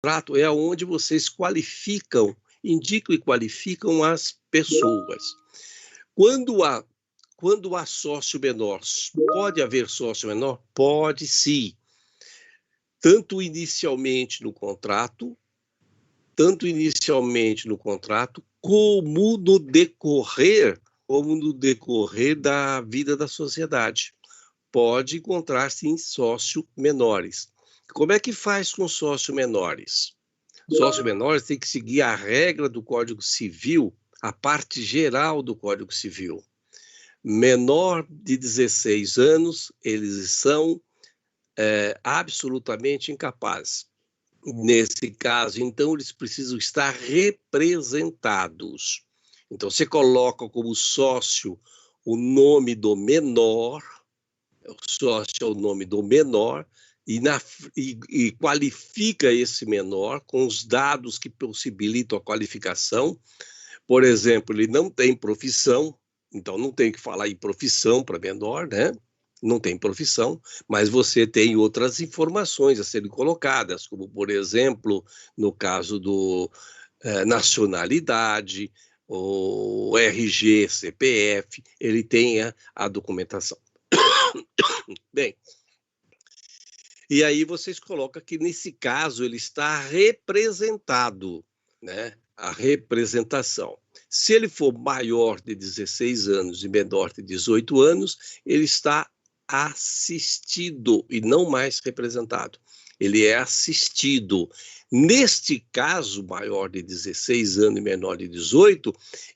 contrato é onde vocês qualificam, indicam e qualificam as pessoas. Quando há sócio menor, pode haver sócio menor? Pode sim. Tanto inicialmente no contrato, como no decorrer da vida da sociedade. Pode encontrar, sim, sócio menores. Como é que faz com sócio menores? Sócio menores tem que seguir a regra do Código Civil, a parte geral do Código Civil. Menor de 16 anos, eles são absolutamente incapazes. Nesse caso, então, eles precisam estar representados. Então, você coloca como sócio o nome do menor, o sócio é o nome do menor, e qualifica esse menor com os dados que possibilitam a qualificação. Por exemplo, ele não tem profissão, então não tem que falar em profissão para menor, né? Não tem profissão, mas você tem outras informações a serem colocadas, como, por exemplo, no caso do nacionalidade, o RG, CPF, ele tem a documentação. Bem, e aí vocês colocam que, nesse caso, ele está representado, né? A representação. Se ele for maior de 16 anos e menor de 18 anos, ele está assistido e não mais representado. Ele é assistido. Neste caso, maior de 16 anos e menor de 18,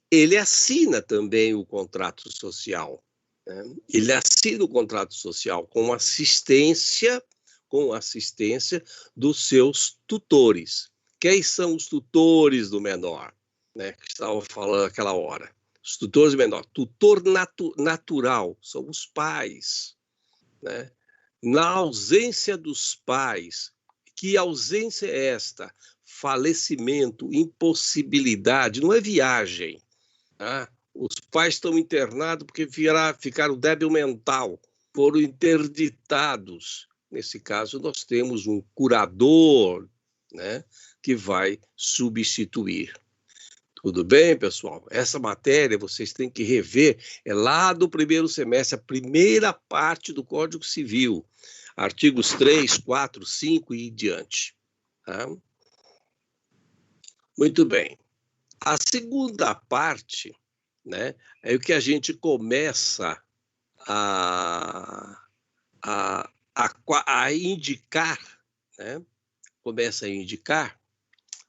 ele assina também o contrato social. Né? Ele assina o contrato social com assistência dos seus tutores. Quem são os tutores do menor? Né, que estava falando aquela hora. Os tutores do menor. Tutor natural são os pais. Né? Na ausência dos pais, que ausência é esta? Falecimento, impossibilidade, não é viagem. Tá? Os pais estão internados porque ficaram débil mental, foram interditados. Nesse caso, nós temos um curador, né, que vai substituir. Tudo bem, pessoal? Essa matéria vocês têm que rever, é lá do primeiro semestre, a primeira parte do Código Civil, artigos 3, 4, 5 e diante. Tá? Muito bem. A segunda parte, né, é o que a gente começa a indicar, né? Começa a indicar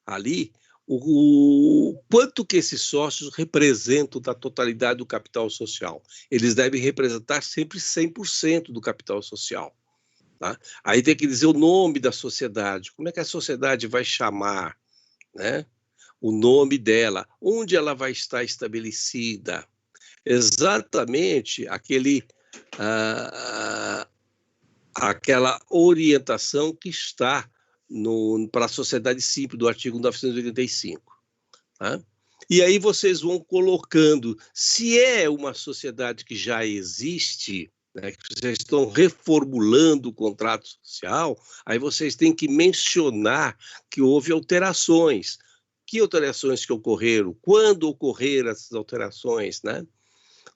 ali o quanto que esses sócios representam da totalidade do capital social. Eles devem representar sempre 100% do capital social. Tá? Aí tem que dizer o nome da sociedade, como é que a sociedade vai chamar, né? O nome dela, onde ela vai estar estabelecida, exatamente aquela orientação que está para a sociedade simples do artigo 985. Tá? E aí vocês vão colocando, se é uma sociedade que já existe, né, que vocês estão reformulando o contrato social, aí vocês têm que mencionar que houve alterações. Que alterações que ocorreram? Quando ocorreram essas alterações, né?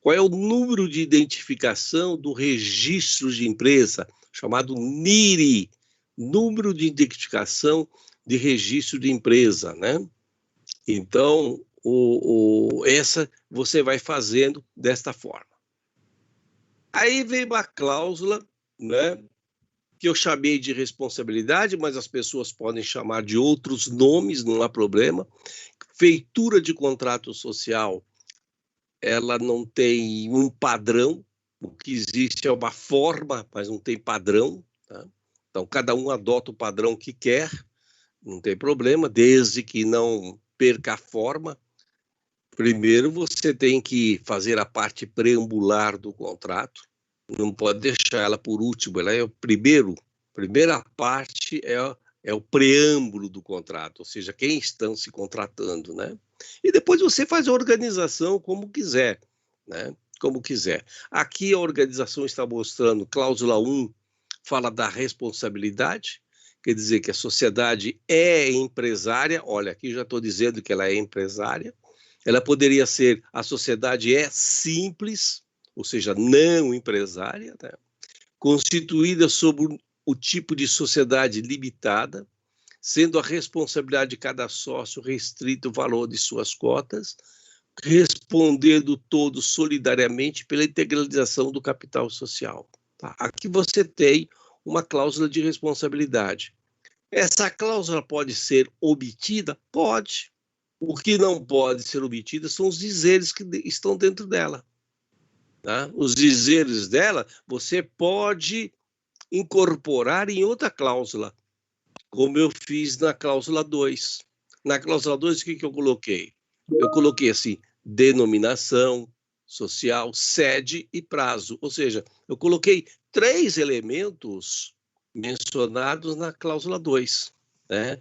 Qual é o número de identificação do registro de empresa, chamado NIRI, número de identificação de registro de empresa, né? Então, essa você vai fazendo desta forma. Aí vem uma cláusula, né, que eu chamei de responsabilidade, mas as pessoas podem chamar de outros nomes, não há problema. Feitura de contrato social, ela não tem um padrão, o que existe é uma forma, mas não tem padrão. Tá? Então, cada um adota o padrão que quer, não tem problema, desde que não perca a forma. Primeiro, você tem que fazer a parte preambular do contrato, não pode deixar ela por último, ela é o primeira parte é o preâmbulo do contrato, ou seja, quem estão se contratando, né? E depois você faz a organização como quiser, né? Como quiser. Aqui a organização está mostrando, cláusula 1 fala da responsabilidade, quer dizer que a sociedade é empresária. Olha, aqui já estou dizendo que ela é empresária. Ela poderia ser, a sociedade é simples, ou seja, não empresária, né? Constituída sob o tipo de sociedade limitada, sendo a responsabilidade de cada sócio restrita ao valor de suas cotas, respondendo todos solidariamente pela integralização do capital social. Tá? Aqui você tem uma cláusula de responsabilidade. Essa cláusula pode ser omitida? Pode. O que não pode ser omitido são os dizeres que estão dentro dela. Tá? Os dizeres dela você pode incorporar em outra cláusula, como eu fiz na cláusula 2. Na cláusula 2, o que eu coloquei? Eu coloquei assim, denominação social, sede e prazo. Ou seja, eu coloquei 3 elementos mencionados na cláusula 2, né?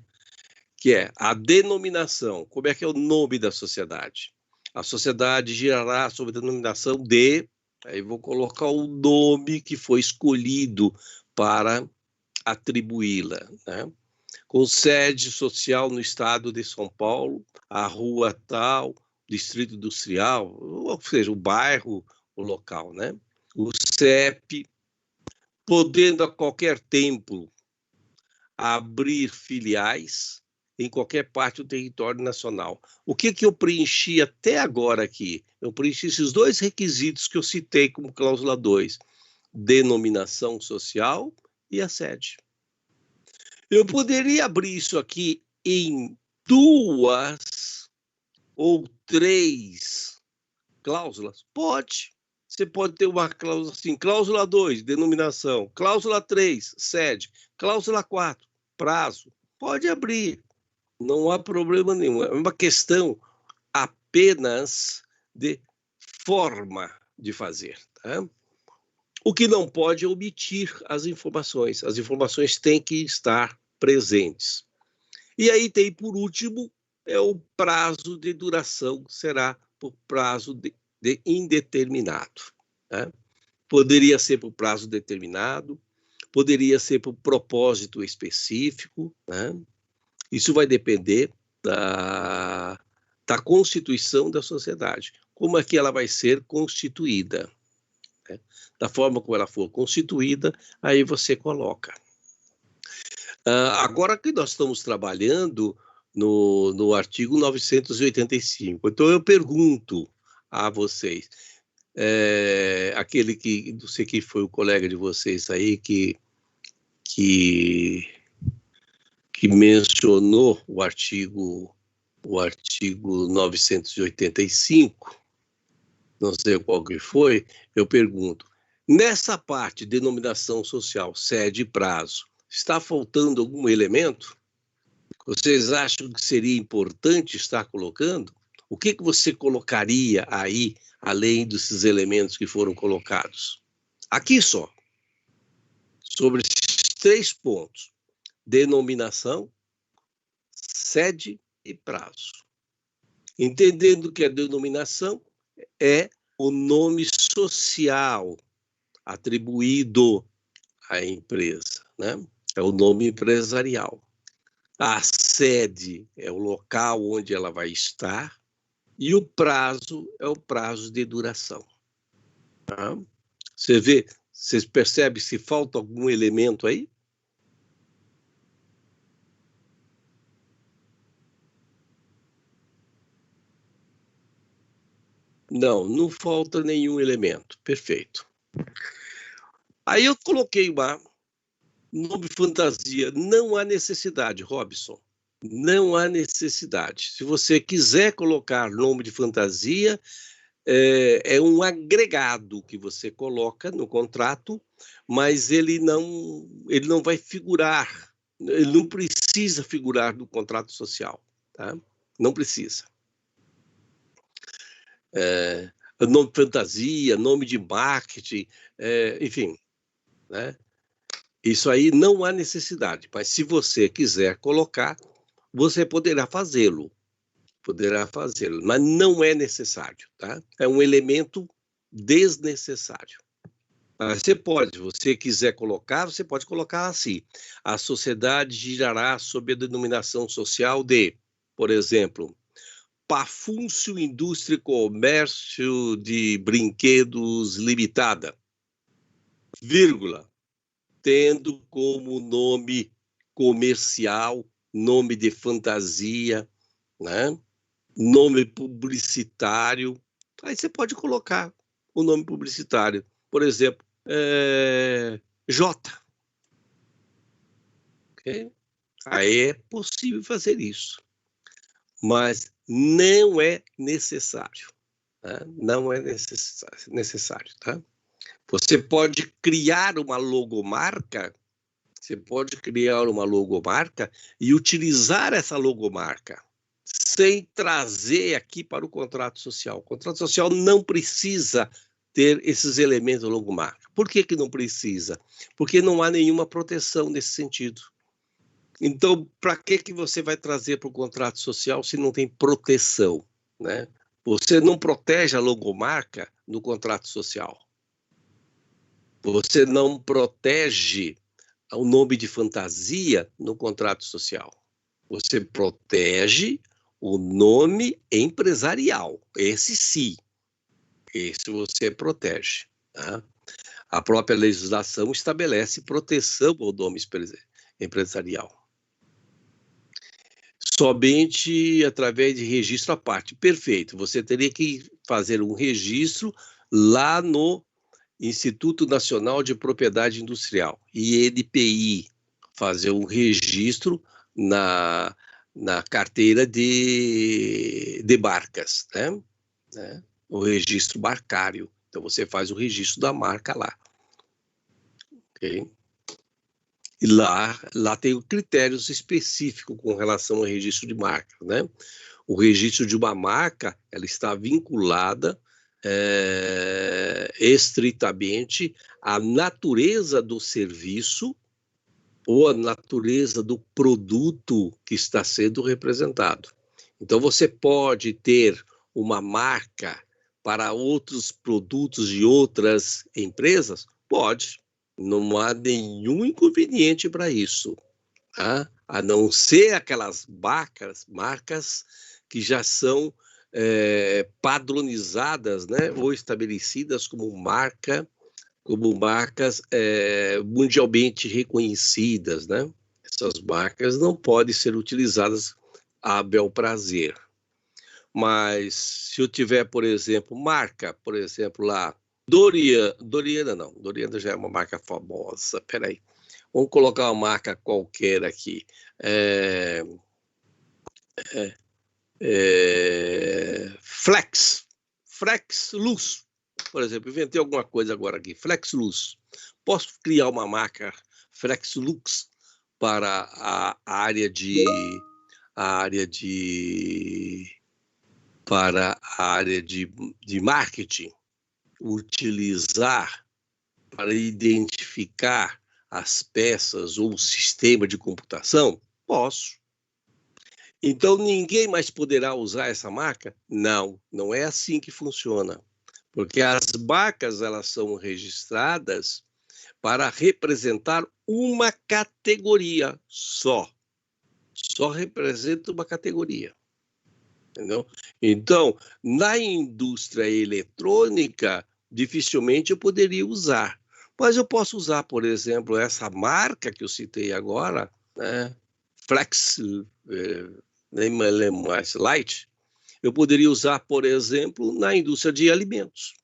Que é a denominação. Como é que é o nome da sociedade? A sociedade girará sob a denominação de... Aí vou colocar o nome que foi escolhido para atribuí-la, né? Com sede social no estado de São Paulo, a rua tal, distrito industrial, ou seja, o bairro, o local, né? O CEP, podendo a qualquer tempo abrir filiais em qualquer parte do território nacional. O que eu preenchi até agora aqui? Eu preenchi esses 2 requisitos que eu citei como cláusula 2, denominação social e a sede. Eu poderia abrir isso aqui em 2 ou 3 cláusulas? Pode. Você pode ter uma cláusula assim, cláusula 2, denominação, cláusula 3, sede, cláusula 4, prazo. Pode abrir, não há problema nenhum. É uma questão apenas de forma de fazer. Tá? O que não pode é omitir as informações. As informações têm que estar presentes. E aí tem, por último, o prazo de duração, será por prazo de indeterminado. Né? Poderia ser por prazo determinado, poderia ser por propósito específico. Né? Isso vai depender da constituição da sociedade. Como é que ela vai ser constituída? Né? Da forma como ela for constituída, aí você coloca. Agora que nós estamos trabalhando no artigo 985, então eu pergunto a vocês, aquele que, não sei quem foi o colega de vocês aí, que mencionou o artigo 985, não sei qual que foi, eu pergunto, nessa parte, denominação social, sede e prazo, está faltando algum elemento? Vocês acham que seria importante estar colocando? O que você colocaria aí, além desses elementos que foram colocados? Aqui só, sobre esses 3 pontos, denominação, sede e prazo. Entendendo que a denominação é o nome social atribuído à empresa, né? É o nome empresarial. A sede é o local onde ela vai estar e o prazo é o prazo de duração. Tá? Vocês percebem se falta algum elemento aí? Não, não falta nenhum elemento. Perfeito. Aí eu coloquei uma nome fantasia. Não há necessidade, Robson. Não há necessidade. Se você quiser colocar nome de fantasia, é um agregado que você coloca no contrato, mas ele não vai figurar, ele não precisa figurar no contrato social. Tá? Não precisa. Nome de fantasia, nome de marketing, enfim, né? Isso aí não há necessidade, mas se você quiser colocar, você poderá fazê-lo, mas não é necessário, tá? É um elemento desnecessário. Você pode, se você quiser colocar, você pode colocar assim. A sociedade girará sob a denominação social de, por exemplo, Pafúncio Indústria e Comércio de Brinquedos Limitada, vírgula, tendo como nome comercial, nome de fantasia, né? Nome publicitário. Aí você pode colocar o nome publicitário. Por exemplo, J. Okay? Aí é possível fazer isso, mas não é necessário. Tá? Não é necessário, tá? Você pode criar uma logomarca, e utilizar essa logomarca sem trazer aqui para o contrato social. O contrato social não precisa ter esses elementos da logomarca. Por que não precisa? Porque não há nenhuma proteção nesse sentido. Então, para que você vai trazer para o contrato social se não tem proteção, né? Você não protege a logomarca no contrato social. Você não protege o nome de fantasia no contrato social. Você protege o nome empresarial. Esse sim. Esse você protege. Tá? A própria legislação estabelece proteção ao nome empresarial. Somente através de registro à parte. Perfeito. Você teria que fazer um registro lá no Instituto Nacional de Propriedade Industrial, INPI, fazer um registro na carteira de marcas, né? O registro marcário. Então, você faz o registro da marca lá. Ok? E lá tem critérios específicos com relação ao registro de marca, né? O registro de uma marca, ela está vinculada estritamente à natureza do serviço ou à natureza do produto que está sendo representado. Então, você pode ter uma marca para outros produtos de outras empresas? Pode. Não há nenhum inconveniente para isso, tá? A não ser aquelas marcas que já são padronizadas, né, ou estabelecidas como marcas mundialmente reconhecidas, né? Essas marcas não podem ser utilizadas a bel prazer. Mas se eu tiver, por exemplo, por exemplo, lá, Doriana já é uma marca famosa, peraí. Vamos colocar uma marca qualquer aqui. Flex Luz, por exemplo, inventei alguma coisa agora aqui, Flex Luz. Posso criar uma marca Flex Lux para a área de marketing, utilizar para identificar as peças ou o sistema de computação? Posso. Então, ninguém mais poderá usar essa marca? Não, não é assim que funciona. Porque as marcas, elas são registradas para representar uma categoria só. Só representa uma categoria. Entendeu? Então, na indústria eletrônica, dificilmente eu poderia usar. Mas eu posso usar, por exemplo, essa marca que eu citei agora, né? Flex, nem me lembro mais, Light, eu poderia usar, por exemplo, na indústria de alimentos.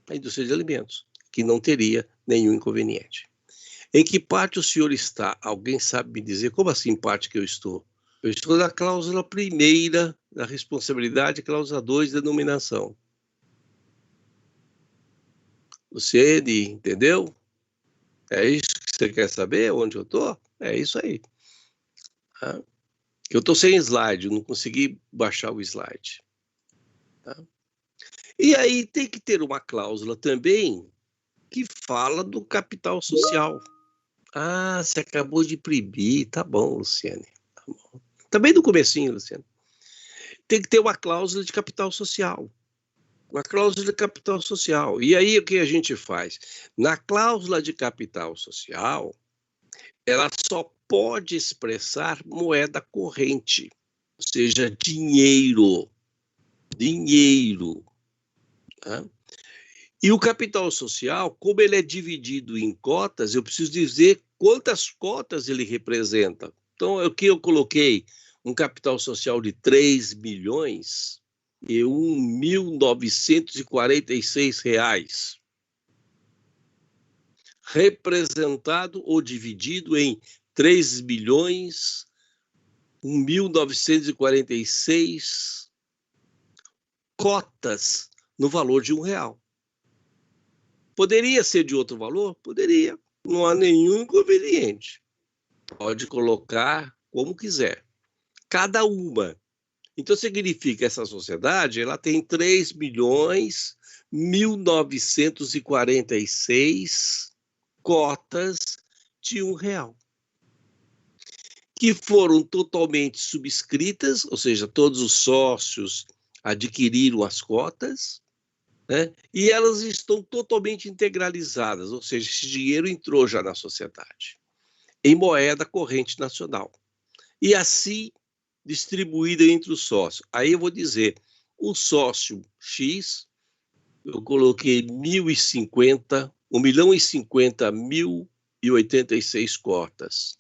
Na indústria de alimentos, que não teria nenhum inconveniente. Em que parte o senhor está? Alguém sabe me dizer? Como assim parte que eu estou? Eu estou na cláusula primeira da responsabilidade, cláusula 2, denominação. Você entendeu? É isso que você quer saber? Onde eu estou? É isso aí. Tá? Eu estou sem slide, eu não consegui baixar o slide. Tá? E aí tem que ter uma cláusula também que fala do capital social. Ah, você acabou de imprimir. Tá bom, Luciane. Tá bom. Tá bem no comecinho, Luciane. Tem que ter uma cláusula de capital social. Uma cláusula de capital social. E aí o que a gente faz? Na cláusula de capital social, ela só pode expressar moeda corrente, ou seja, dinheiro. Dinheiro. Tá? E o capital social, como ele é dividido em cotas, eu preciso dizer quantas cotas ele representa. Então, o que eu coloquei? Um capital social de 3 milhões e R$ 1.946, representado ou dividido em 3 milhões 1.946 cotas no valor de R$ 1. Poderia ser de outro valor? Poderia. Não há nenhum inconveniente. Pode colocar como quiser. Cada uma. Então, significa que essa sociedade ela tem 3.946 cotas de R$ 1, que foram totalmente subscritas, ou seja, todos os sócios adquiriram as cotas, né? E elas estão totalmente integralizadas, ou seja, esse dinheiro entrou já na sociedade, em moeda corrente nacional. E assim distribuída entre os sócios. Aí eu vou dizer, o sócio X, eu coloquei 1.050.086 cotas,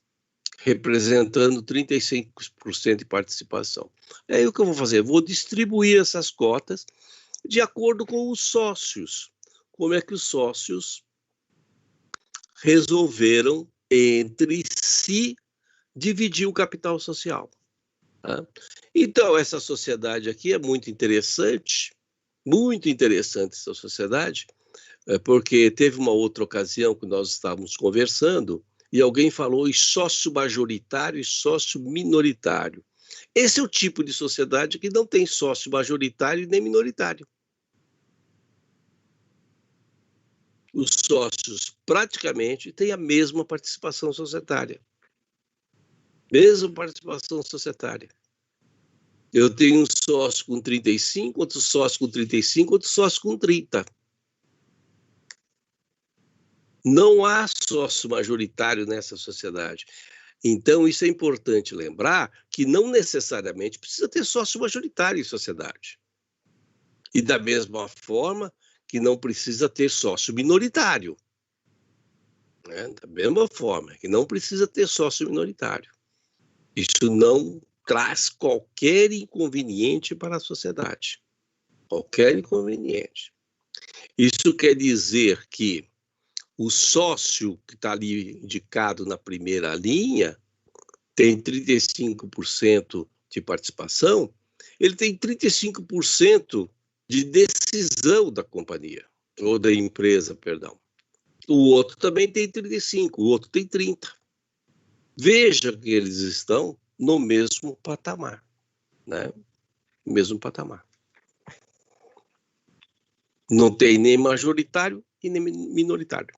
representando 35% de participação. Aí o que eu vou fazer? Vou distribuir essas cotas de acordo com os sócios. Como é que os sócios resolveram entre si dividir o capital social. Tá? Então, essa sociedade aqui é muito interessante essa sociedade, porque teve uma outra ocasião que nós estávamos conversando e alguém falou em sócio majoritário e sócio minoritário. Esse é o tipo de sociedade que não tem sócio majoritário nem minoritário. Os sócios praticamente têm a mesma participação societária. Mesma participação societária. Eu tenho um sócio com 35, outro sócio com 35, outro sócio com 30. Não há sócio majoritário nessa sociedade. Então, isso é importante lembrar que não necessariamente precisa ter sócio majoritário em sociedade. E da mesma forma que não precisa ter sócio minoritário. Né? Da mesma forma que não precisa ter sócio minoritário. Isso não traz qualquer inconveniente para a sociedade. Qualquer inconveniente. Isso quer dizer que o sócio que está ali indicado na primeira linha tem 35% de participação, ele tem 35% de decisão da companhia, ou da empresa, perdão. O outro também tem 35%, o outro tem 30%. Veja que eles estão no mesmo patamar, né? Mesmo patamar. Não tem nem majoritário e nem minoritário.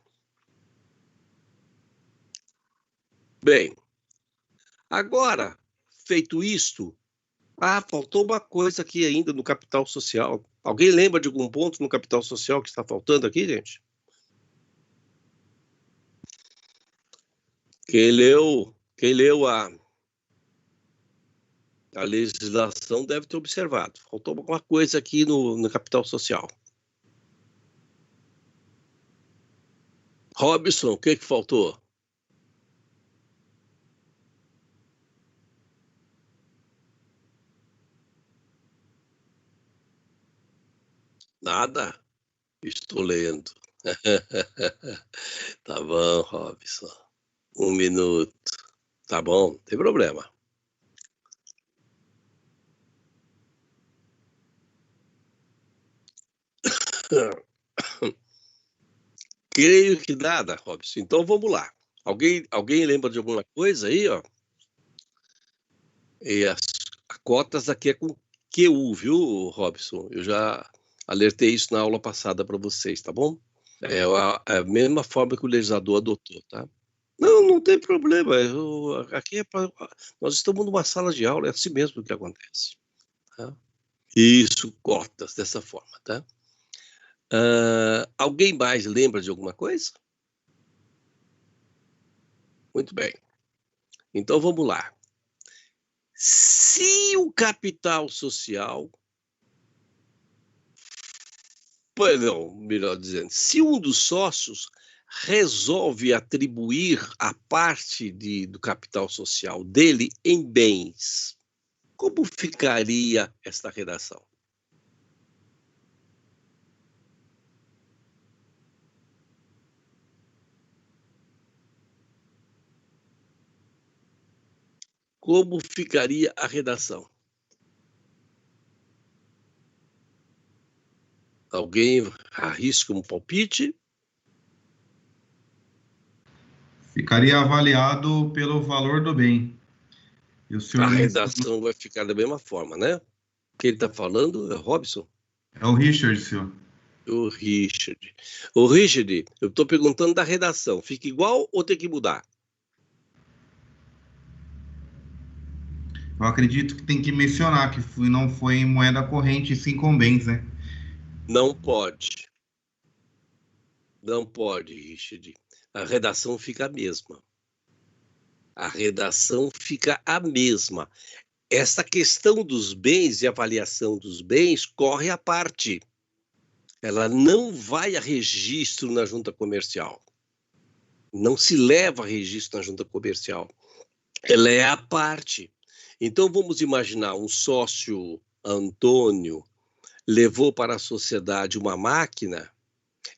Bem, agora, feito isto, faltou uma coisa aqui ainda no capital social. Alguém lembra de algum ponto no capital social que está faltando aqui, gente? Quem leu a legislação deve ter observado. Faltou alguma coisa aqui no capital social. Robson, o que faltou? Nada? Estou lendo. Tá bom, Robson. 1 minuto. Tá bom, não tem problema. Creio que nada, Robson. Então vamos lá. Alguém lembra de alguma coisa aí, ó? E as cotas aqui é com QU, viu, Robson? Eu já alertei isso na aula passada para vocês, tá bom? É a mesma forma que o legislador adotou, tá? Não, não tem problema. Aqui nós estamos numa sala de aula, é assim mesmo que acontece. Tá? Isso, cotas dessa forma, tá? Alguém mais lembra de alguma coisa? Muito bem. Então, vamos lá. Se o capital social... Não, melhor dizendo, se um dos sócios resolve atribuir a parte do capital social dele em bens, como ficaria esta redação? Como ficaria a redação? Alguém arrisca um palpite? Ficaria avaliado pelo valor do bem. E o senhor A mencionou... redação vai ficar da mesma forma, né? Quem está falando é o Robson? É o Richard, senhor. O Richard. O Richard, eu estou perguntando da redação. Fica igual ou tem que mudar? Eu acredito que tem que mencionar que não foi em moeda corrente, sim com bens, né? Não pode. Não pode, Richard. A redação fica a mesma. A redação fica a mesma. Essa questão dos bens e avaliação dos bens corre à parte. Ela não vai a registro na junta comercial. Não se leva a registro na junta comercial. Ela é à parte. Então, vamos imaginar um sócio, Antônio, levou para a sociedade uma máquina.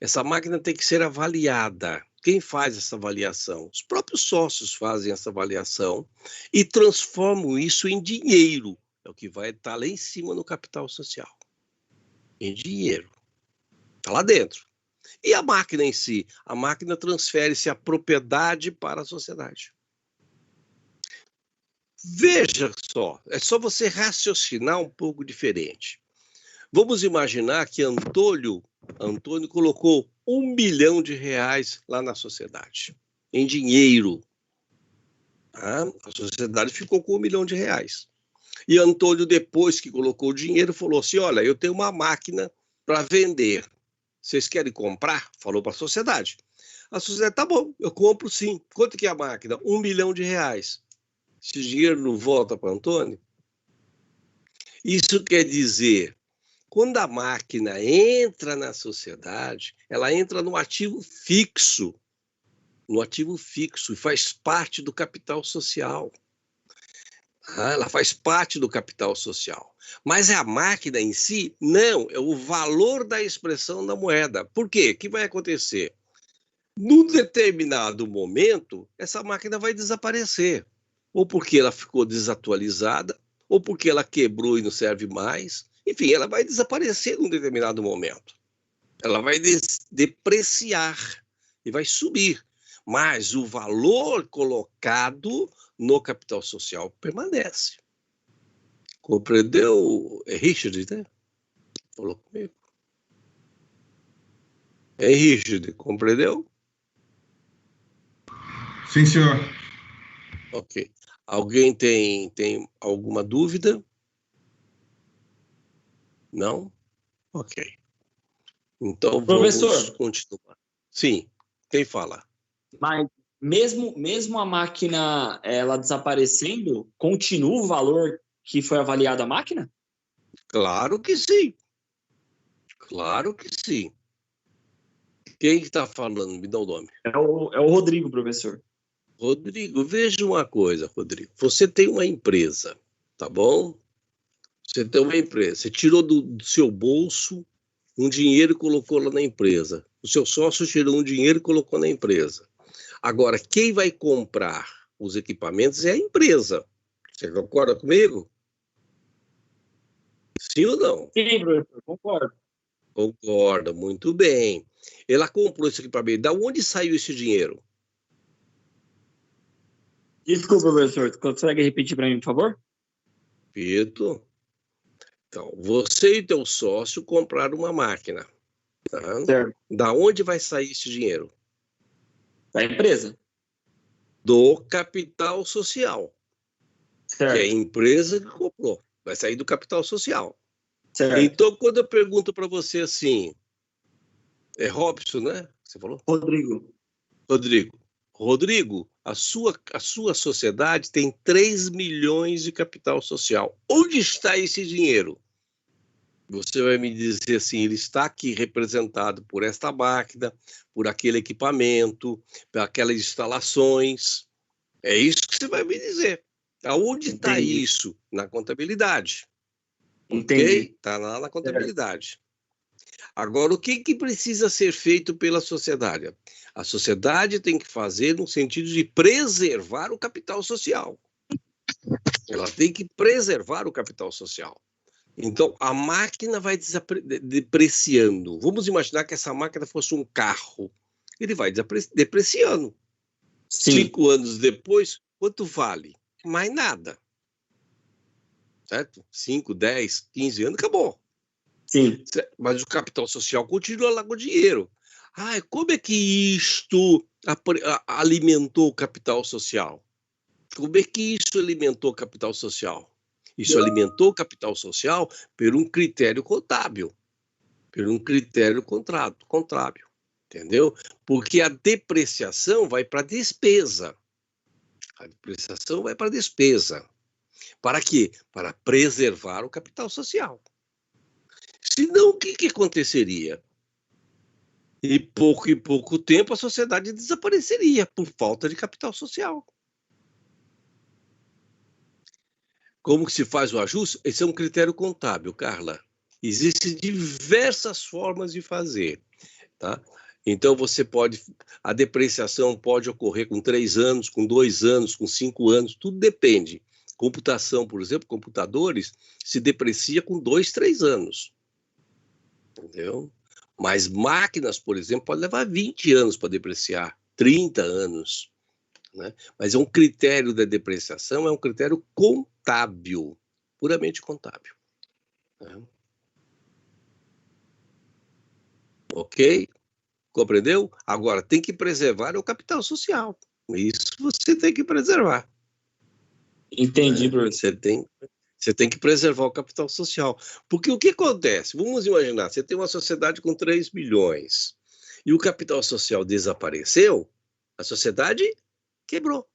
Essa máquina tem que ser avaliada. Quem faz essa avaliação? Os próprios sócios fazem essa avaliação e transformam isso em dinheiro. É o que vai estar lá em cima no capital social. Em dinheiro. Está lá dentro. E a máquina em si? A máquina transfere-se a propriedade para a sociedade. Veja só, é só você raciocinar um pouco diferente. Vamos imaginar que Antônio colocou R$1 milhão lá na sociedade, em dinheiro. A sociedade ficou com R$1 milhão. E Antônio, depois que colocou o dinheiro, falou assim, olha, eu tenho uma máquina para vender. Vocês querem comprar? Falou para a sociedade. A sociedade, tá bom, eu compro sim. Quanto que é a máquina? R$1 milhão. Esse dinheiro não volta para Antônio? Isso quer dizer, quando a máquina entra na sociedade, ela entra no ativo fixo, e faz parte do capital social. Ela faz parte do capital social. Mas é a máquina em si? Não, é o valor da expressão da moeda. Por quê? O que vai acontecer? Num determinado momento, essa máquina vai desaparecer. Ou porque ela ficou desatualizada, ou porque ela quebrou e não serve mais. Enfim, ela vai desaparecer num determinado momento. Ela vai depreciar e vai subir. Mas o valor colocado no capital social permanece. Compreendeu? É Richard, né? Falou comigo. É Richard, compreendeu? Sim, senhor. Ok. Alguém tem alguma dúvida? Não? Ok. Então Professor, vamos continuar. Sim, quem fala? mas mesmo a máquina ela desaparecendo, continua o valor que foi avaliado a máquina? Claro que sim. Claro que sim. Quem está falando? Me dá o nome. É o Rodrigo, professor. Rodrigo, veja uma coisa, Rodrigo. Você tem uma empresa, tá bom? Você tem uma empresa. Você tirou do seu bolso um dinheiro e colocou lá na empresa. O seu sócio tirou um dinheiro e colocou na empresa. Agora, quem vai comprar os equipamentos é a empresa. Você concorda comigo? Sim ou não? Sim, professor, concordo. Concorda, muito bem. Ela comprou esse equipamento. Da onde saiu esse dinheiro? Desculpa, professor, consegue repetir para mim, por favor? Repito. Então, você e teu sócio compraram uma máquina. Tá? Certo. Da onde vai sair esse dinheiro? Da empresa. Do capital social. Certo. Que é a empresa que comprou. Vai sair do capital social. Certo. Então, quando eu pergunto para você assim, É Robson, né? Você falou? Rodrigo. Rodrigo, a sua sociedade tem 3 milhões de capital social. Onde está esse dinheiro? Você vai me dizer assim, ele está aqui representado por esta máquina, por aquele equipamento, por aquelas instalações. É isso que você vai me dizer. Aonde está isso? Na contabilidade. Entendi. Ok? Está lá na contabilidade. Agora, o que precisa ser feito pela sociedade? A sociedade tem que fazer no sentido de preservar o capital social. Ela tem que preservar o capital social. Então, a máquina vai depreciando. Vamos imaginar que essa máquina fosse um carro. Ele vai depreciando. Sim. 5 anos depois, quanto vale? Mais nada. Certo? 5, 10, 15 anos, acabou. Sim. Mas o capital social continua lá com o dinheiro. Como é que isto alimentou o capital social? Como é que isso alimentou o capital social? Isso alimentou o capital social por um critério contábil, por um critério contábil, entendeu? Porque a depreciação vai para a despesa. A depreciação vai para a despesa. Para quê? Para preservar o capital social. Senão, o que aconteceria? Em pouco tempo, a sociedade desapareceria por falta de capital social. Como que se faz o ajuste? Esse é um critério contábil, Carla. Existem diversas formas de fazer, tá? Então, a depreciação pode ocorrer com 3 anos, com 2 anos, com 5 anos, tudo depende. Computação, por exemplo, computadores, se deprecia com 2, 3 anos. Entendeu? Mas máquinas, por exemplo, pode levar 20 anos para depreciar, 30 anos. Né? Mas é um critério da depreciação, é um critério contábil, puramente contábil. Né? Ok? Compreendeu? Agora, tem que preservar o capital social. Isso você tem que preservar. Entendi, Né? professor. Você tem que preservar o capital social. Porque o que acontece? Vamos imaginar, você tem uma sociedade com 3 milhões e o capital social desapareceu, a sociedade quebrou.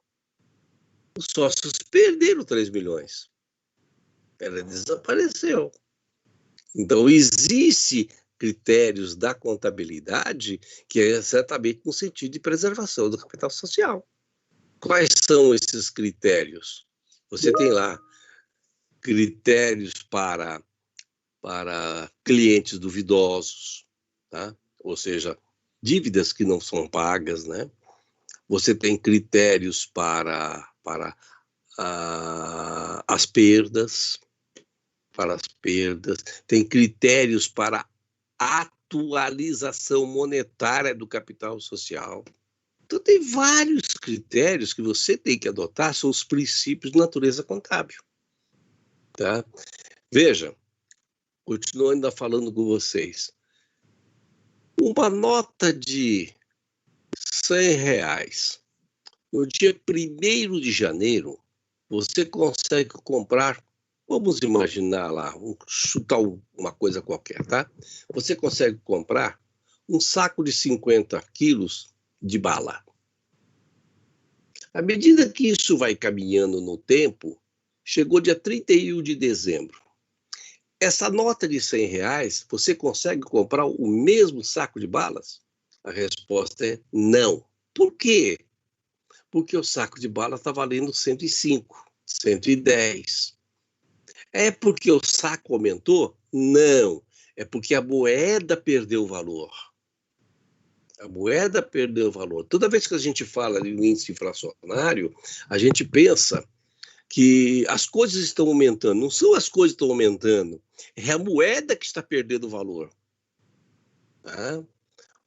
Os sócios perderam 3 milhões. Ela desapareceu. Então, existem critérios da contabilidade que é exatamente no sentido de preservação do capital social. Quais são esses critérios? Você tem lá critérios para clientes duvidosos, tá? Ou seja, dívidas que não são pagas, né? Você tem critérios para as perdas, tem critérios para atualização monetária do capital social. Então, tem vários critérios que você tem que adotar, são os princípios de natureza contábil. Tá? Veja, continuo ainda falando com vocês. Uma nota de R$100, no dia 1º de janeiro, você consegue comprar, vamos imaginar lá, chutar uma coisa qualquer, tá? Você consegue comprar um saco de 50 quilos de bala. À medida que isso vai caminhando no tempo, chegou dia 31 de dezembro. Essa nota de R$100, você consegue comprar o mesmo saco de balas? A resposta é não. Por quê? Porque o saco de bala está valendo 105, 110. É porque o saco aumentou? Não. É porque a moeda perdeu valor. A moeda perdeu valor. Toda vez que a gente fala de um índice inflacionário, a gente pensa que as coisas estão aumentando. Não são as coisas que estão aumentando, é a moeda que está perdendo valor. Tá? O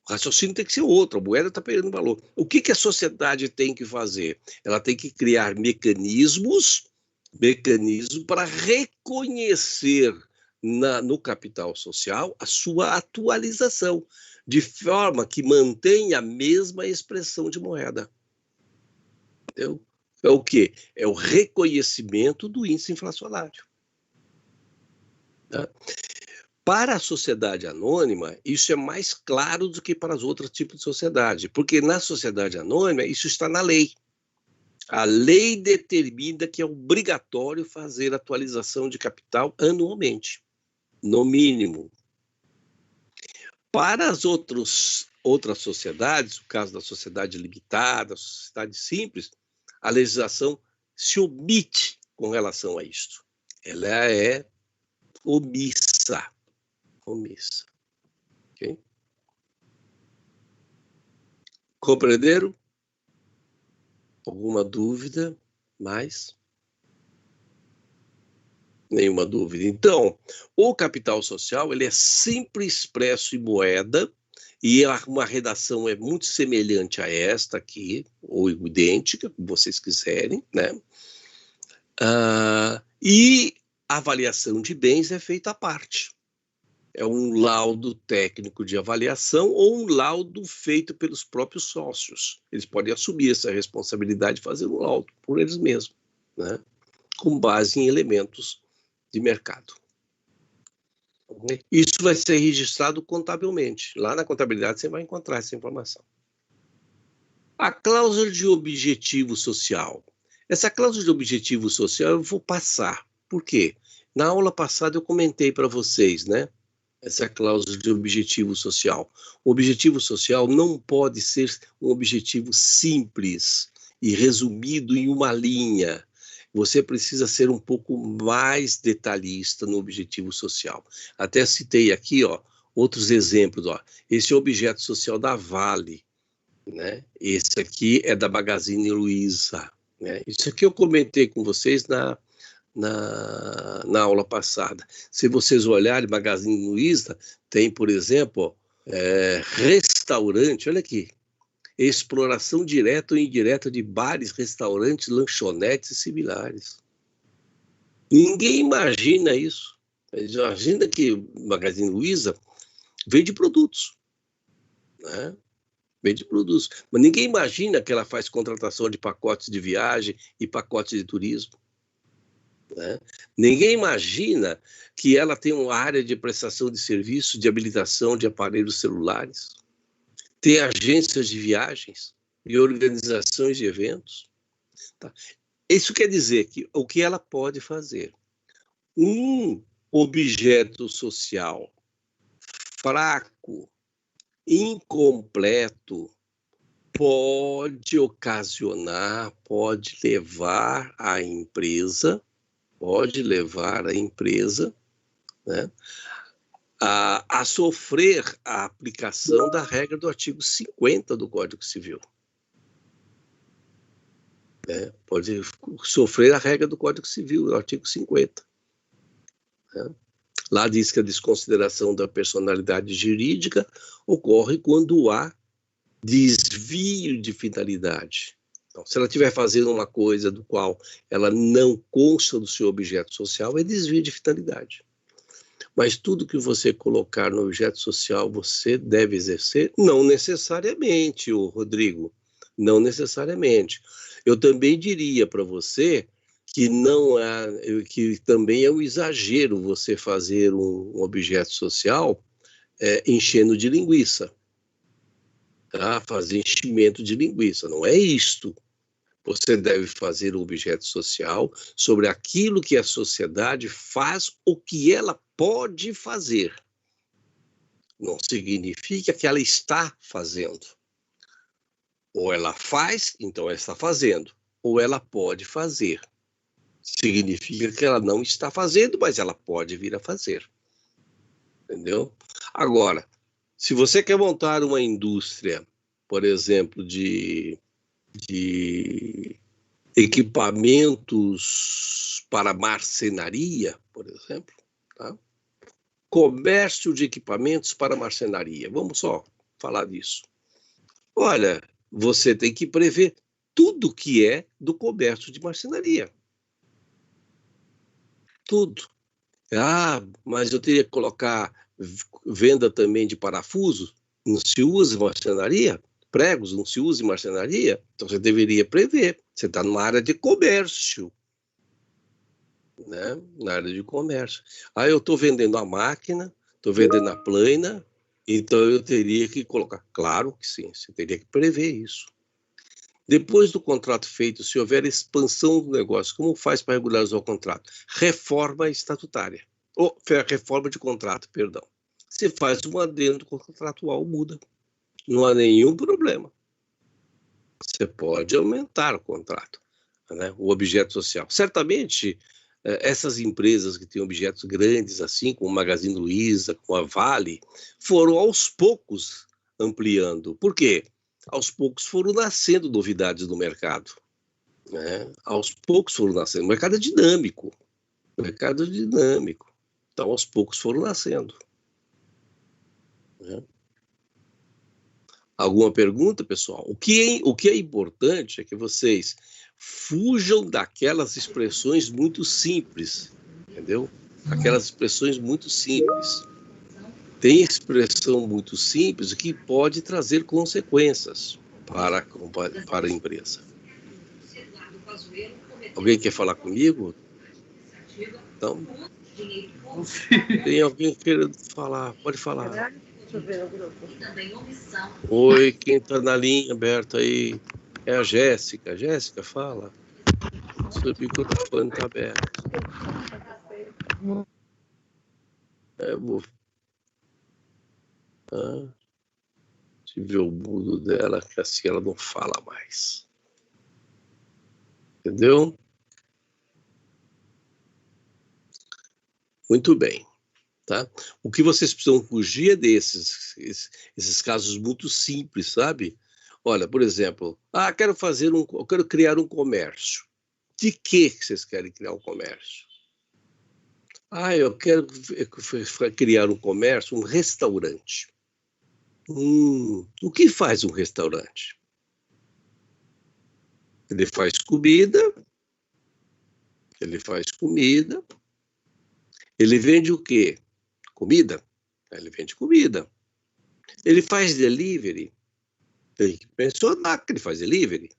raciocínio tem que ser outro, a moeda está perdendo valor. O que a sociedade tem que fazer? Ela tem que criar mecanismos para reconhecer no capital social a sua atualização, de forma que mantenha a mesma expressão de moeda. Entendeu? É o quê? É o reconhecimento do índice inflacionário. Tá? Para a sociedade anônima, isso é mais claro do que para os outros tipos de sociedade, porque na sociedade anônima, isso está na lei. A lei determina que é obrigatório fazer atualização de capital anualmente, no mínimo. Para as outras sociedades, o caso da sociedade limitada, a sociedade simples, a legislação se omite com relação a isto. Ela é omissa. Omissa. Okay? Compreenderam? Alguma dúvida mais? Nenhuma dúvida. Então, o capital social ele é sempre expresso em moeda e uma redação é muito semelhante a esta aqui, ou idêntica, como vocês quiserem, né? E a avaliação de bens é feita à parte. É um laudo técnico de avaliação ou um laudo feito pelos próprios sócios. Eles podem assumir essa responsabilidade de fazer um laudo por eles mesmos, né? Com base em elementos de mercado. Isso vai ser registrado contabilmente. Lá na contabilidade você vai encontrar essa informação. A cláusula de objetivo social. Essa cláusula de objetivo social eu vou passar. Por quê? Na aula passada eu comentei para vocês, né? Essa cláusula de objetivo social. O objetivo social não pode ser um objetivo simples e resumido em uma linha. Você precisa ser um pouco mais detalhista no objetivo social. Até citei aqui, ó, outros exemplos. Ó. Esse é o objeto social da Vale, né? Esse aqui é da Magazine Luiza. Né? Isso aqui eu comentei com vocês na aula passada. Se vocês olharem, Magazine Luiza tem, por exemplo, restaurante, olha aqui, exploração direta ou indireta de bares, restaurantes, lanchonetes e similares. Ninguém imagina isso. Imagina que Magazine Luiza vende produtos, né? Vende produtos. Mas ninguém imagina que ela faz contratação de pacotes de viagem e pacotes de turismo. Né? Ninguém imagina que ela tem uma área de prestação de serviços, de habilitação de aparelhos celulares, tem agências de viagens e organizações de eventos. Tá? Isso quer dizer que o que ela pode fazer? Um objeto social fraco, incompleto, pode ocasionar, pode levar a empresa, né, a sofrer a aplicação da regra do artigo 50 do Código Civil. Pode sofrer a regra do Código Civil, o artigo 50. Né? Lá diz que a desconsideração da personalidade jurídica ocorre quando há desvio de finalidade. Então, se ela estiver fazendo uma coisa do qual ela não consta do seu objeto social, é desvio de finalidade. Mas tudo que você colocar no objeto social, você deve exercer? Não necessariamente, Rodrigo, não necessariamente. Eu também diria para você que que também é um exagero você fazer um objeto social enchendo de linguiça. Tá? Fazer enchimento de linguiça, não é isto. Você deve fazer um objeto social sobre aquilo que a sociedade faz, o que ela pode fazer. Não significa que ela está fazendo. Ou ela faz, então ela está fazendo. Ou ela pode fazer. Significa que ela não está fazendo, mas ela pode vir a fazer. Entendeu? Agora, se você quer montar uma indústria, por exemplo, de equipamentos para marcenaria, por exemplo, tá? Comércio de equipamentos para marcenaria. Vamos só falar disso. Olha, você tem que prever tudo que é do comércio de marcenaria. Tudo. Mas eu teria que colocar venda também de parafusos? Não se usa marcenaria? Pregos, não se usa em marcenaria? Então você deveria prever. Você está numa área de comércio. Né? Na área de comércio. Eu estou vendendo a máquina, Estou vendendo a plena, então eu teria que colocar. Claro que sim, você teria que prever isso. Depois do contrato feito, se houver expansão do negócio, como faz para regularizar o contrato? Reforma estatutária. Ou reforma de contrato, perdão. Você faz um adendo contratual, muda. Não há nenhum problema. Você pode aumentar o contrato, né? O objeto social. Certamente, essas empresas que têm objetos grandes, assim, como o Magazine Luiza, como a Vale, foram aos poucos ampliando. Por quê? Aos poucos foram nascendo novidades no mercado, né? Aos poucos foram nascendo. O mercado é dinâmico. O mercado é dinâmico. Então, aos poucos foram nascendo. Né? Alguma pergunta, pessoal? O que é importante é que vocês fujam daquelas expressões muito simples, entendeu? Aquelas expressões muito simples. Tem expressão muito simples que pode trazer consequências para a empresa. Alguém quer falar comigo? Então, tem alguém querendo falar? Pode falar. Deixa eu ver o grupo. Oi, quem está na linha aberta aí? É a Jéssica. Jéssica, fala. Seu microfone está aberto. Vou... Deixa eu ver o mudo dela, que assim ela não fala mais. Entendeu? Muito bem. Tá? O que vocês precisam fugir é esses casos muito simples, sabe? Olha, por exemplo, eu quero criar um comércio. De que vocês querem criar um comércio? Eu quero criar um comércio, um restaurante. O que faz um restaurante? Ele faz comida. Ele vende o quê? Comida. Ele vende comida. Ele faz delivery. Tem que mencionar que ele faz delivery.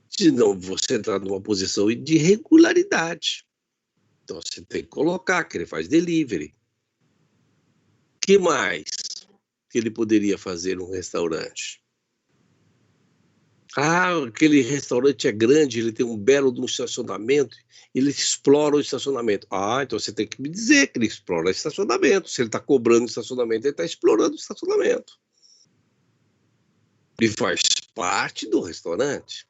Senão você está numa posição de irregularidade. Então você tem que colocar que ele faz delivery. O que mais que ele poderia fazer num restaurante? Aquele restaurante é grande, ele tem um belo de um estacionamento, ele explora o estacionamento. Então você tem que me dizer que ele explora o estacionamento. Se ele está cobrando o estacionamento, ele está explorando o estacionamento. E faz parte do restaurante.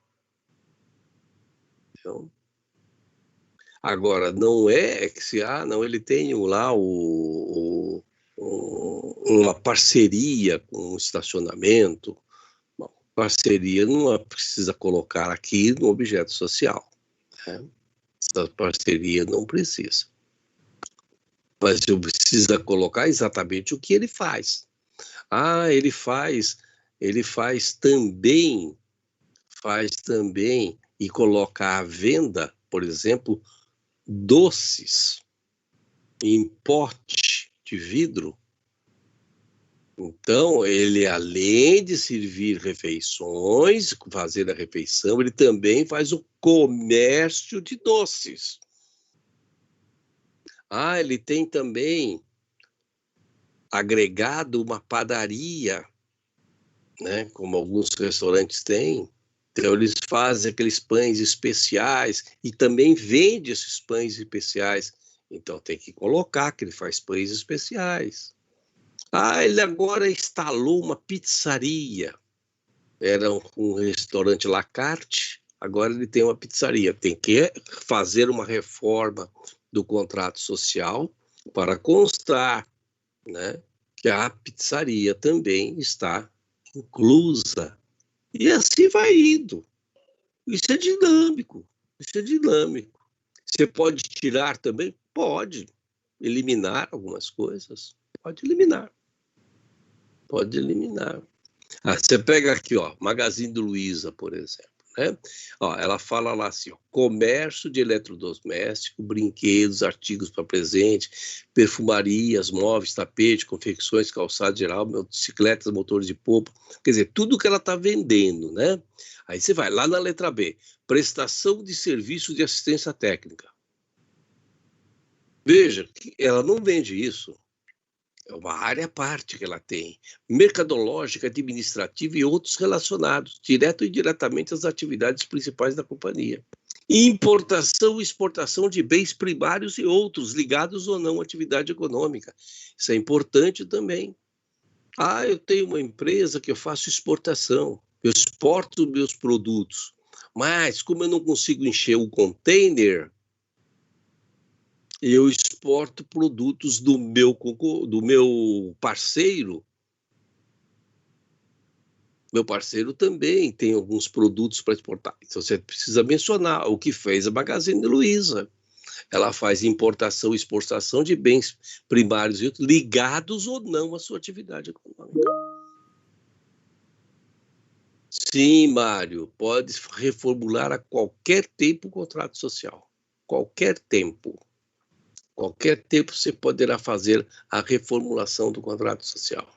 Então, agora, não é que ele tem lá uma parceria com o estacionamento. Parceria não precisa colocar aqui no objeto social. Né? Essa parceria não precisa. Mas eu preciso colocar exatamente o que ele faz. Ele faz também e coloca à venda, por exemplo, doces em pote de vidro. Então, ele, além de servir refeições, fazer a refeição, ele também faz o comércio de doces. Ele tem também agregado uma padaria, né? Como alguns restaurantes têm. Então, eles fazem aqueles pães especiais e também vende esses pães especiais. Então, tem que colocar que ele faz pães especiais. Ele agora instalou uma pizzaria. Era um restaurante à la carte, agora ele tem uma pizzaria. Tem que fazer uma reforma do contrato social para constar, né, que a pizzaria também está inclusa. E assim vai indo. Isso é dinâmico. Você pode tirar também? Pode. Eliminar algumas coisas? Pode eliminar. Você pega aqui, Magazine Luiza, por exemplo. Né? Ela fala lá assim, comércio de eletrodoméstico, brinquedos, artigos para presente, perfumarias, móveis, tapete, confecções, calçado geral, bicicletas, motores de polpa, quer dizer, tudo que ela está vendendo, né? Aí você vai lá na letra B, prestação de serviço de assistência técnica. Veja, que ela não vende isso. É uma área à parte que ela tem, mercadológica, administrativa e outros relacionados, direto e indiretamente às atividades principais da companhia. Importação e exportação de bens primários e outros, ligados ou não à atividade econômica. Isso é importante também. Eu tenho uma empresa que eu faço exportação, eu exporto meus produtos, mas como eu não consigo encher o container, eu exporto produtos do meu parceiro. Meu parceiro também tem alguns produtos para exportar. Então, você precisa mencionar o que fez a Magazine Luiza. Ela faz importação e exportação de bens primários e outros, ligados ou não à sua atividade econômica. Sim, Mário, pode reformular a qualquer tempo o contrato social. Qualquer tempo. Qualquer tempo você poderá fazer a reformulação do contrato social.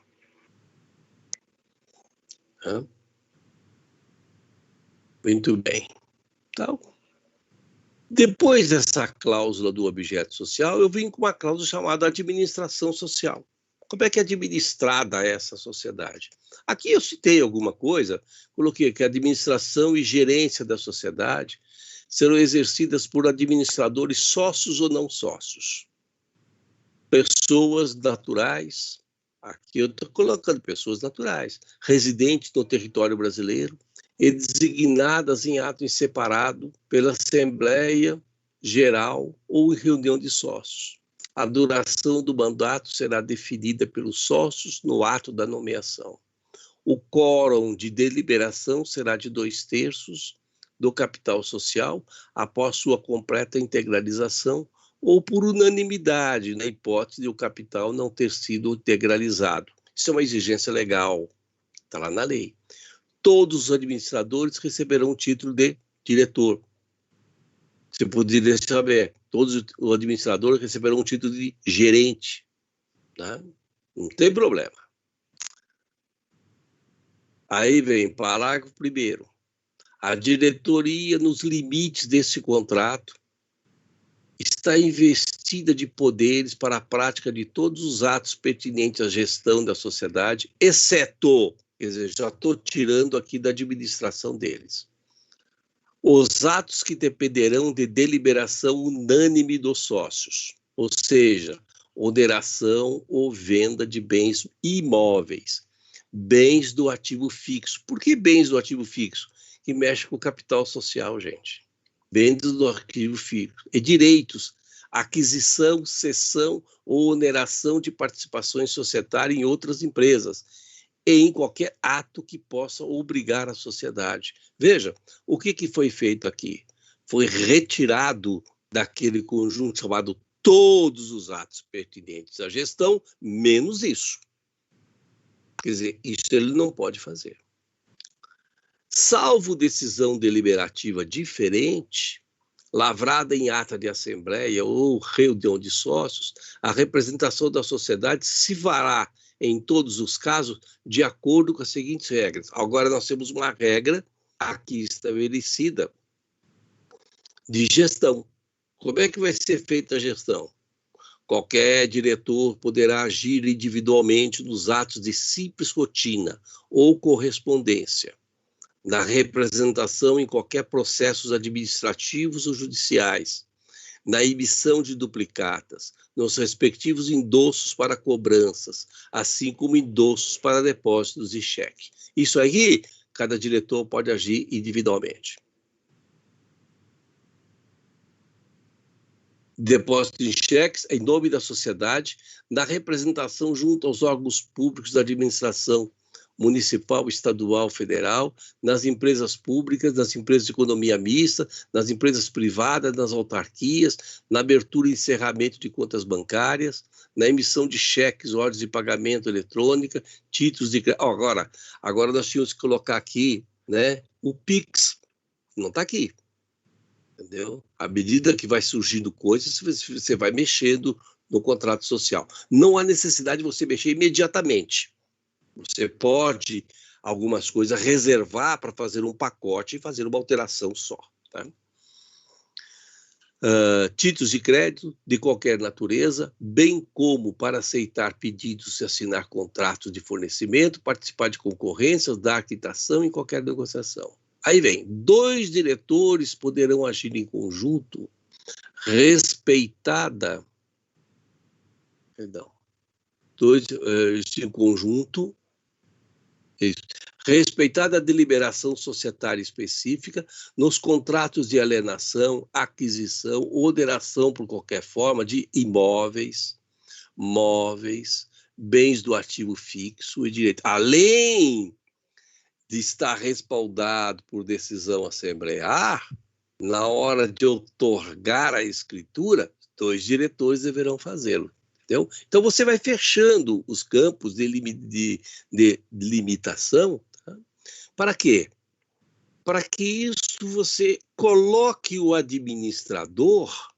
Muito bem. Então, depois dessa cláusula do objeto social, eu vim com uma cláusula chamada administração social. Como é que é administrada essa sociedade? Aqui eu citei alguma coisa, coloquei que a administração e gerência da sociedade serão exercidas por administradores sócios ou não sócios. Pessoas naturais, aqui eu estou colocando pessoas naturais, residentes no território brasileiro e designadas em ato separado pela Assembleia Geral ou em reunião de sócios. A duração do mandato será definida pelos sócios no ato da nomeação. O quórum de deliberação será de 2/3 do capital social após sua completa integralização ou por unanimidade, na hipótese de o capital não ter sido integralizado. Isso é uma exigência legal, está lá na lei. Todos os administradores receberão o título de diretor. Você poderia saber, todos os administradores receberão o título de gerente. Tá? Não tem problema. Aí vem parágrafo 1º. A diretoria, nos limites desse contrato, está investida de poderes para a prática de todos os atos pertinentes à gestão da sociedade, exceto, quer dizer, já estou tirando aqui da administração deles, os atos que dependerão de deliberação unânime dos sócios, ou seja, oneração ou venda de bens imóveis, bens do ativo fixo. Por que bens do ativo fixo? Que mexe com o capital social, gente. Bens do ativo fixo. E direitos, aquisição, cessão ou oneração de participações societárias em outras empresas, em qualquer ato que possa obrigar a sociedade. Veja, o que foi feito aqui? Foi retirado daquele conjunto chamado todos os atos pertinentes à gestão, menos isso. Quer dizer, isso ele não pode fazer. Salvo decisão deliberativa diferente, lavrada em ata de assembleia ou reunião de sócios, a representação da sociedade se fará, em todos os casos, de acordo com as seguintes regras. Agora nós temos uma regra aqui estabelecida de gestão. Como é que vai ser feita a gestão? Qualquer diretor poderá agir individualmente nos atos de simples rotina ou correspondência, na representação em qualquer processos administrativos ou judiciais, na emissão de duplicatas, nos respectivos endossos para cobranças, assim como endossos para depósitos e cheque. Isso aí, cada diretor pode agir individualmente. Depósito em cheques em nome da sociedade, na representação junto aos órgãos públicos da administração municipal, estadual, federal, nas empresas públicas, nas empresas de economia mista, nas empresas privadas, nas autarquias, na abertura e encerramento de contas bancárias, na emissão de cheques, ordens de pagamento eletrônica, títulos de... Agora nós tínhamos que colocar aqui, né, o PIX, não está aqui. Entendeu? À medida que vai surgindo coisas, você vai mexendo no contrato social. Não há necessidade de você mexer imediatamente. Você pode, algumas coisas, reservar para fazer um pacote e fazer uma alteração só. Tá? títulos de crédito de qualquer natureza, bem como para aceitar pedidos e assinar contratos de fornecimento, participar de concorrências, dar quitação em qualquer negociação. Aí vem, 2 diretores poderão agir em conjunto, respeitada, perdão, 2 em conjunto, isso, respeitada a deliberação societária específica nos contratos de alienação, aquisição ou oneração por qualquer forma de imóveis, móveis, bens do ativo fixo e direito, além de estar respaldado por decisão assemblear, na hora de outorgar a escritura, 2 diretores deverão fazê-lo. Entendeu? Então, você vai fechando os campos de limitação. Tá? Para quê? Para que isso você coloque o administrador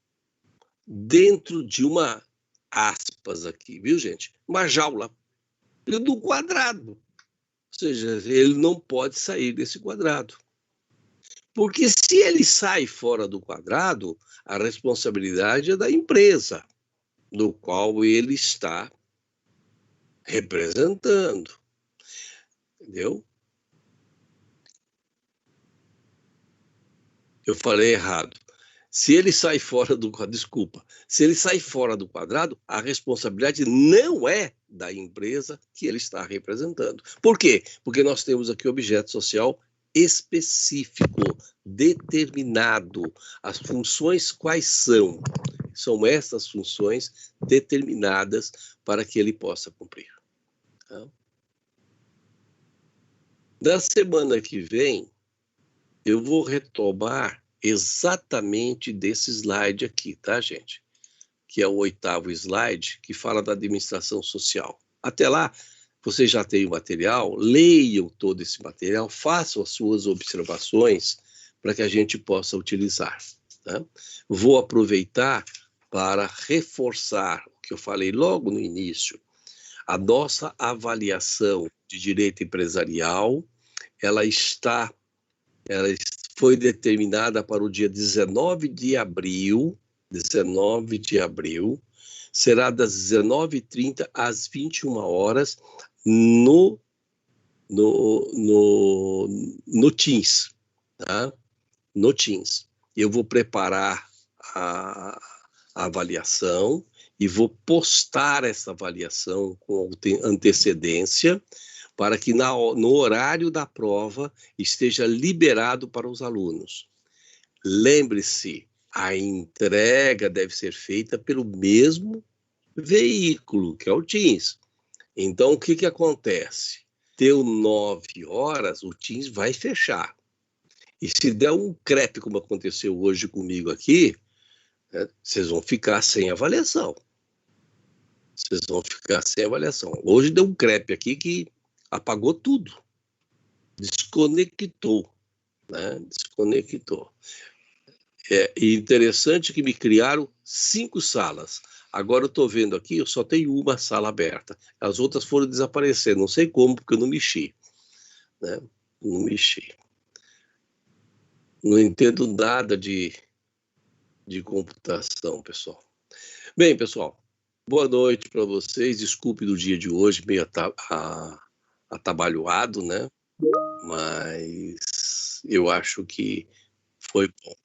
dentro de uma, aspas aqui, viu, gente? Uma jaula, do quadrado. Ou seja, ele não pode sair desse quadrado. Porque se ele sai fora do quadrado, a responsabilidade é da empresa, do qual ele está representando. Entendeu? Eu falei errado. Se ele sai fora do quadrado, desculpa, se ele sai fora do quadrado, a responsabilidade não é da empresa que ele está representando. Por quê? Porque nós temos aqui objeto social específico, determinado. As funções quais são? São essas funções determinadas para que ele possa cumprir. Tá? Da semana que vem, eu vou retomar exatamente desse slide aqui, tá, gente? Que é o 8º slide, que fala da administração social. Até lá, vocês já têm o material, leiam todo esse material, façam as suas observações para que a gente possa utilizar. Tá? Vou aproveitar para reforçar o que eu falei logo no início. A nossa avaliação de direito empresarial, ela foi determinada para o dia 19 de abril, será das 19h30 às 21 horas no Teams, tá? No Teams. Eu vou preparar a avaliação e vou postar essa avaliação com antecedência para que no horário da prova esteja liberado para os alunos. Lembre-se, a entrega deve ser feita pelo mesmo veículo, que é o Teams. Então, o que acontece? Deu 9 horas, o Teams vai fechar. E se der um crepe, como aconteceu hoje comigo aqui, vocês vão ficar sem avaliação. Hoje deu um crepe aqui que apagou tudo. Desconectou. Né? E interessante que me criaram 5 salas. Agora eu estou vendo aqui, eu só tenho uma sala aberta. As outras foram desaparecendo. Não sei como, porque eu não mexi. Né? Não mexi. Não entendo nada de computação, pessoal. Bem, pessoal, boa noite para vocês. Desculpe do dia de hoje, meio atabalhoado, né? Mas eu acho que foi bom.